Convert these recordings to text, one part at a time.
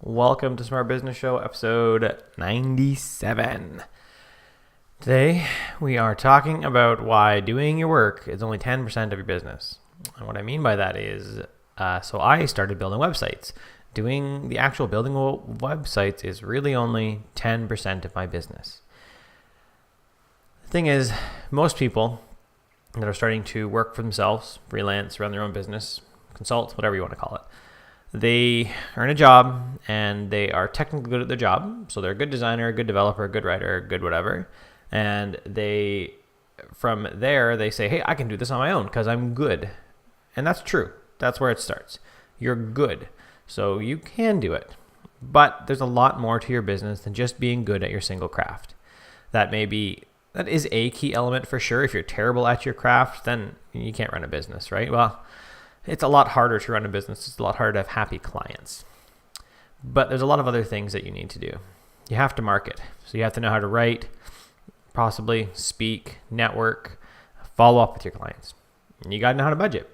Welcome to Smart Business Show, episode 97. Today, we are talking about why doing your work is only 10% of your business. And what I mean by that is, so I started building websites. Doing the actual building websites is really only 10% of my business. The thing is, most people that are starting to work for themselves, freelance, run their own business, consult, whatever you want to call it, they earn a job and they are technically good at their job. So they're a good designer, a good developer, a good writer, a good whatever. And from there, they say, hey, I can do this on my own because I'm good. And that's true. That's where it starts. You're good. So you can do it. But there's a lot more to your business than just being good at your single craft. That is a key element for sure. If you're terrible at your craft, then you can't run a business, right? Well, it's a lot harder to run a business. It's a lot harder to have happy clients. But there's a lot of other things that you need to do. You have to market. So you have to know how to write, possibly speak, network, follow up with your clients. And you got to know how to budget.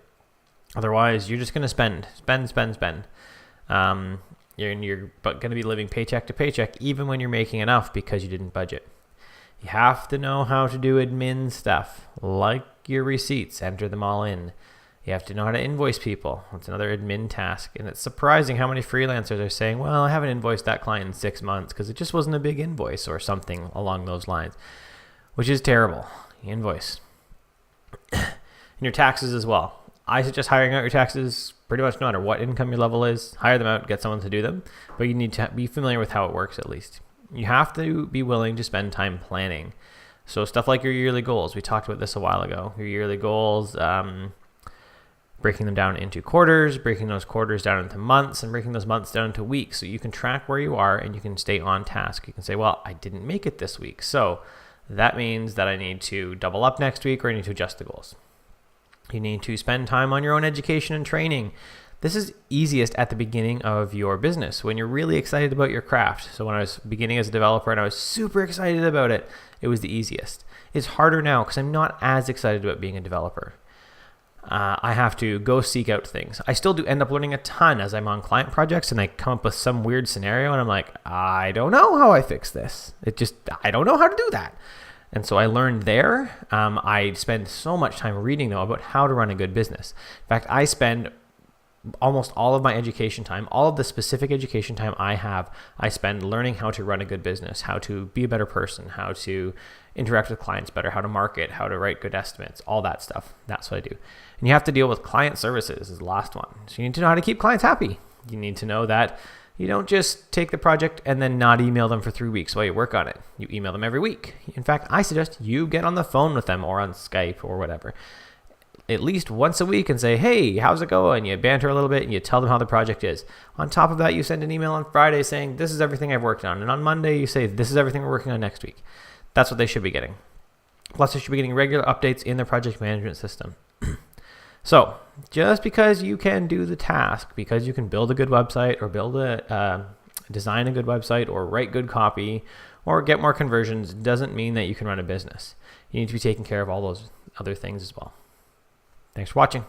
Otherwise, you're just going to spend. You're going to be living paycheck to paycheck even when you're making enough because you didn't budget. You have to know how to do admin stuff, like your receipts, enter them all in. You have to know how to invoice people. That's another admin task. And it's surprising how many freelancers are saying, well, I haven't invoiced that client in 6 months because it just wasn't a big invoice or something along those lines, which is terrible. You invoice. And your taxes as well. I suggest hiring out your taxes pretty much no matter what income your level is. Hire them out, get someone to do them. But you need to be familiar with how it works at least. You have to be willing to spend time planning. So stuff like your yearly goals. We talked about this a while ago. Your yearly goals, breaking them down into quarters, breaking those quarters down into months, and breaking those months down into weeks. So you can track where you are and you can stay on task. You can say, well, I didn't make it this week. So that means that I need to double up next week or I need to adjust the goals. You need to spend time on your own education and training. This is easiest at the beginning of your business when you're really excited about your craft. So when I was beginning as a developer and I was super excited about it, it was the easiest. It's harder now because I'm not as excited about being a developer. I have to go seek out things. I still do end up learning a ton as I'm on client projects and I come up with some weird scenario and I'm like, I don't know how I fix this. I don't know how to do that. And so I learned there. I spend so much time reading though about how to run a good business. In fact, I spend almost all of my education time, all of the specific education time I spend learning how to run a good business, how to be a better person, how to interact with clients better, how to market, how to write good estimates, all that stuff. That's what I do. And you have to deal with client services is the last one. So you need to know how to keep clients happy. You need to know that you don't just take the project and then not email them for 3 weeks while you work on it. You email them every week. In fact, I suggest you get on the phone with them or on Skype or whatever at least once a week and say, hey, how's it going? You banter a little bit and you tell them how the project is. On top of that, you send an email on Friday saying, this is everything I've worked on. And on Monday, you say, this is everything we're working on next week. That's what they should be getting. Plus, they should be getting regular updates in their project management system. So just because you can do the task, because you can build a good website or design a good website or write good copy or get more conversions doesn't mean that you can run a business. You need to be taking care of all those other things as well. Thanks for watching.